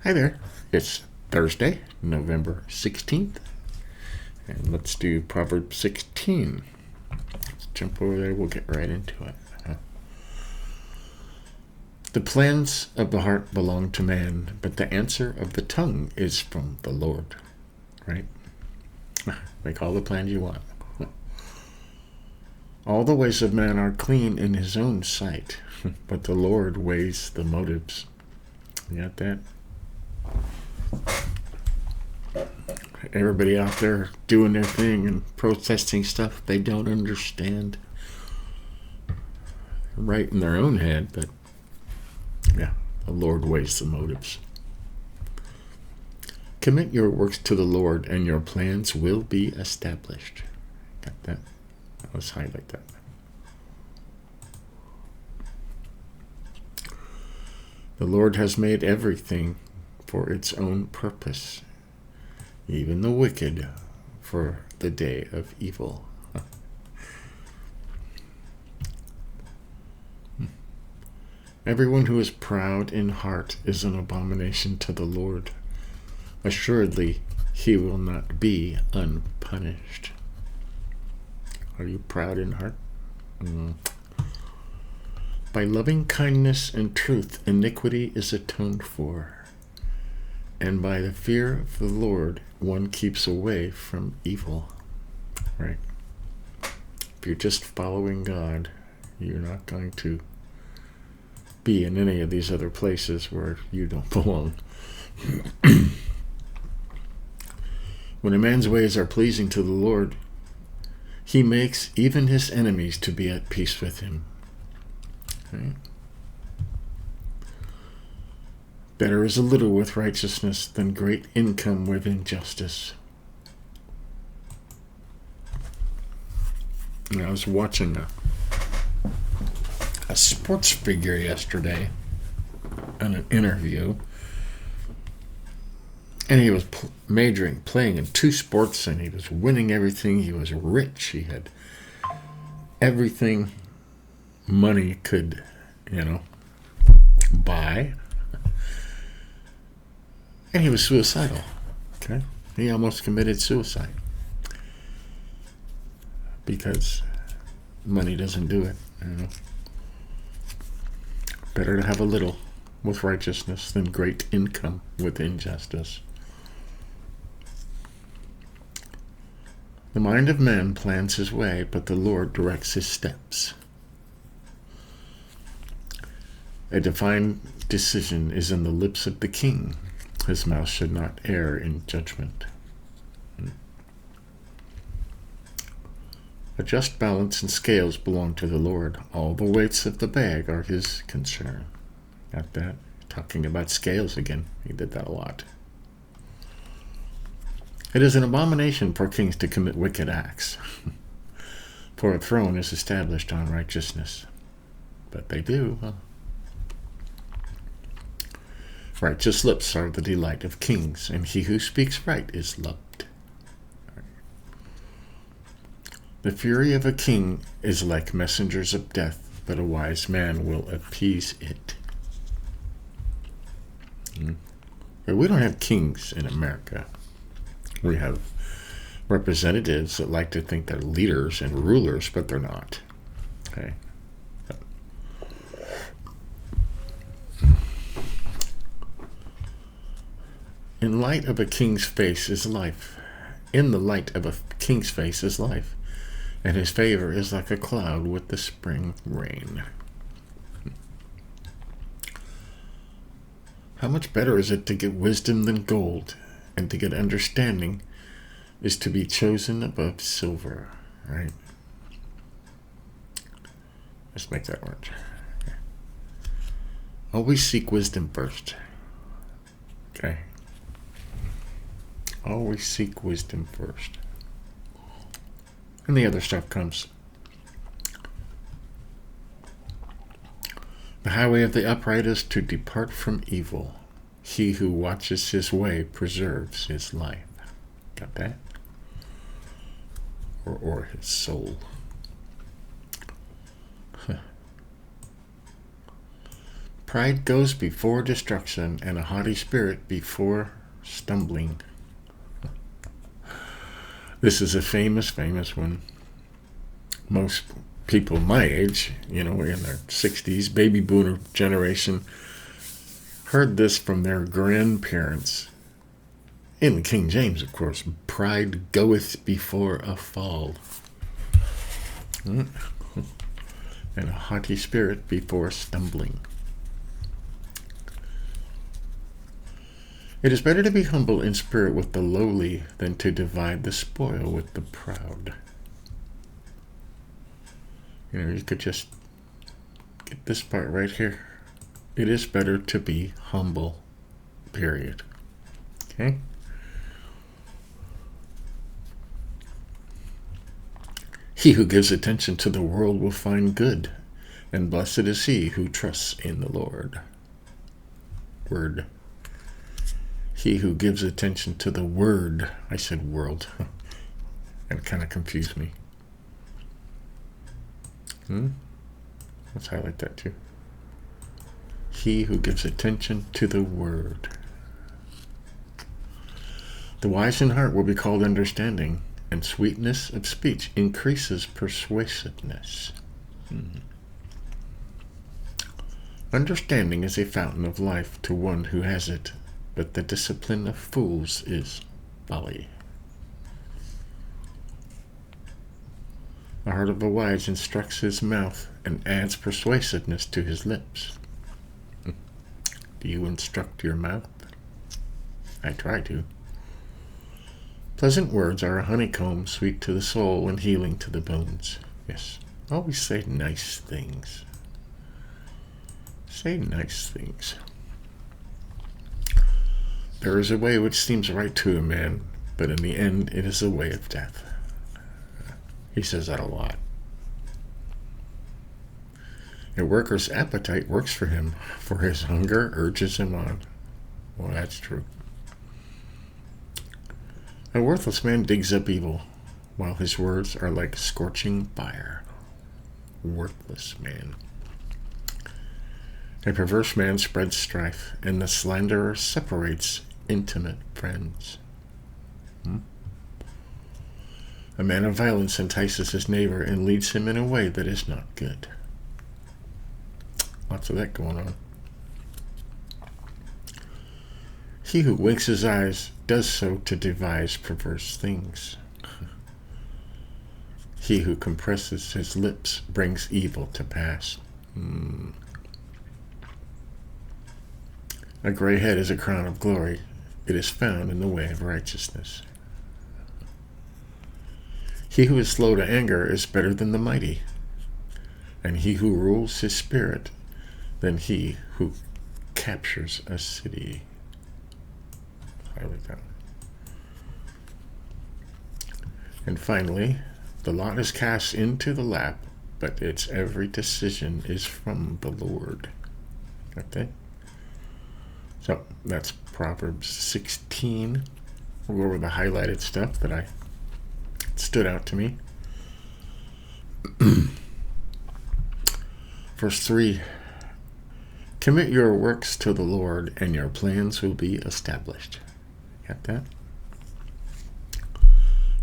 Hi there. It's Thursday, November 16th. And let's do Proverbs 16. Let's jump over there. We'll get right into it. The plans of the heart belong to man, but the answer of the tongue is from the Lord. Right? Make all the plans you want. All the ways of man are clean in his own sight, but the Lord weighs the motives. You got that? Everybody out there doing their thing and protesting stuff they don't understand. Right in their own head, but yeah, the Lord weighs the motives. Commit your works to the Lord and your plans will be established. Got that? Let's highlight that. The Lord has made everything for its own purpose, even the wicked for the day of evil. Everyone who is proud in heart is an abomination to the Lord. Assuredly, he will not be unpunished. Are you proud in heart? By loving kindness and truth, iniquity is atoned for. And by the fear of the Lord, one keeps away from evil. Right? If you're just following God, you're not going to be in any of these other places where you don't belong. When a man's ways are pleasing to the Lord, he makes even his enemies to be at peace with him. Right? Better is a little with righteousness than great income with injustice. I was watching a sports figure yesterday on an interview, and he was playing in two sports, and he was winning everything. He was rich. He had everything money could, buy. And he was suicidal. Okay? He almost committed suicide. Because money doesn't do it. Better to have a little with righteousness than great income with injustice. The mind of man plans his way, but the Lord directs his steps. A divine decision is in the lips of the king. His mouth should not err in judgment. A just balance and scales belong to the Lord. All the weights of the bag are his concern. Got that? Talking about scales again. He did that a lot. It is an abomination for kings to commit wicked acts, for a throne is established on righteousness. But they do, huh? Righteous lips are the delight of kings, and he who speaks right is loved. The fury of a king is like messengers of death, but a wise man will appease it. We don't have kings in America. We have representatives that like to think they're leaders and rulers, but they're not. Okay. In light of a king's face is life. In the light of a king's face is life, and his favor is like a cloud with the spring rain. How much better is it to get wisdom than gold, and to get understanding is to be chosen above silver, right? Let's make that work. Always seek wisdom first. Okay? Always seek wisdom first. And the other stuff comes. The highway of the upright is to depart from evil. He who watches his way preserves his life. Got that? Or his soul. Pride goes before destruction, and a haughty spirit before stumbling. This is a famous one. Most people my age, in their 60s, baby boomer generation, heard this from their grandparents. In the King James, of course, pride goeth before a fall. And a haughty spirit before stumbling. It is better to be humble in spirit with the lowly than to divide the spoil with the proud. You could just get this part right here. It is better to be humble, period. Okay? He who gives attention to the world will find good, and blessed is he who trusts in the Lord. Word. He who gives attention to the word. I said world. It kind of confused me. Let's highlight that too. He who gives attention to the word. The wise in heart will be called understanding, and sweetness of speech increases persuasiveness. Understanding is a fountain of life to one who has it, but the discipline of fools is folly. The heart of the wise instructs his mouth and adds persuasiveness to his lips. Do you instruct your mouth? I try to. Pleasant words are a honeycomb, sweet to the soul and healing to the bones. Yes, always say nice things. Say nice things. There is a way which seems right to a man, but in the end it is a way of death. He says that a lot. A worker's appetite works for him, for his hunger urges him on. Well, that's true. A worthless man digs up evil, while his words are like scorching fire. Worthless man. A perverse man spreads strife, and the slanderer separates intimate friends. A man of violence entices his neighbor and leads him in a way that is not good. Lots of that going on. He who winks his eyes does so to devise perverse things. He who compresses his lips brings evil to pass. A gray head is a crown of glory. It is found in the way of righteousness. He who is slow to anger is better than the mighty, and he who rules his spirit than he who captures a city. Highlight that. And finally, the lot is cast into the lap, but its every decision is from the Lord. Okay? So that's Proverbs 16. We'll go over the highlighted stuff that stood out to me. Verse 3. Commit your works to the Lord, and your plans will be established. Got that?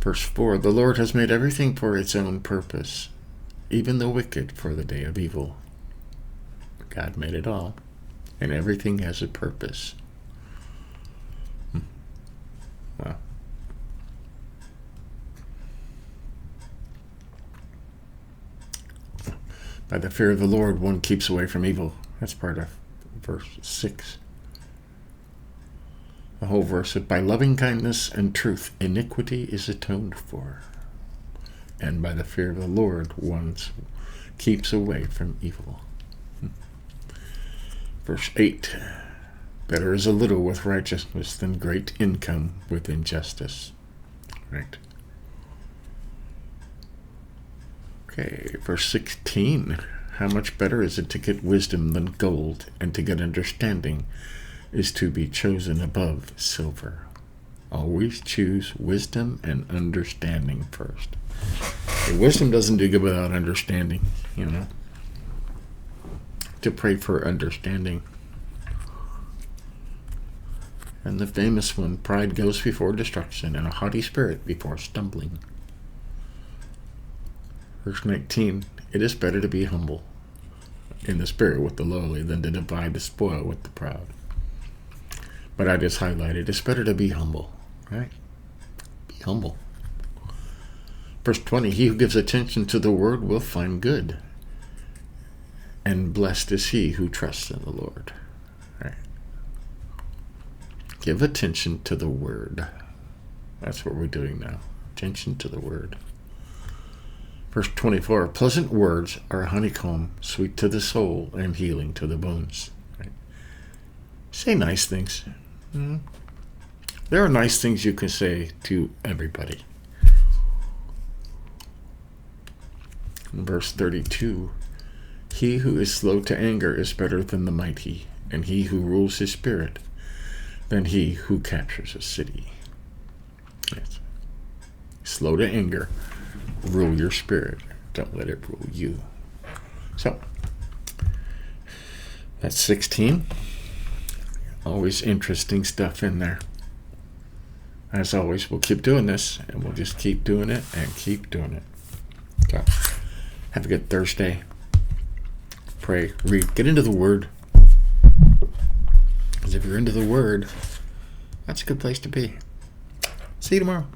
Verse 4. The Lord has made everything for its own purpose, even the wicked for the day of evil. God made it all, and everything has a purpose. Wow. By the fear of the Lord, one keeps away from evil. That's part of verse 6. The whole verse is, by loving kindness and truth, iniquity is atoned for. And by the fear of the Lord, one keeps away from evil. Verse 8. Better is a little with righteousness than great income with injustice. Right. Okay, verse 16. How much better is it to get wisdom than gold, and to get understanding is to be chosen above silver. Always choose wisdom and understanding first. Okay, wisdom doesn't do good without understanding, to pray for understanding. And the famous one, pride goes before destruction, and a haughty spirit before stumbling. Verse 19, it is better to be humble in the spirit with the lowly than to divide the spoil with the proud. But I just highlighted, it's better to be humble, right? Be humble. Verse 20, he who gives attention to the word will find good, and blessed is he who trusts in the Lord. Right? Give attention to the word. That's what we're doing now. Attention to the word. Verse 24, pleasant words are a honeycomb, sweet to the soul and healing to the bones. Right? Say nice things. Mm-hmm. There are nice things you can say to everybody. In verse 32, he who is slow to anger is better than the mighty, and he who rules his spirit than he who captures a city. Yes. Slow to anger. Rule your spirit. Don't let it rule you. So, that's 16. Always interesting stuff in there. As always, we'll keep doing this, and we'll just keep doing it and keep doing it. So, have a good Thursday. Pray, read, get into the Word. Because if you're into the Word, that's a good place to be. See you tomorrow.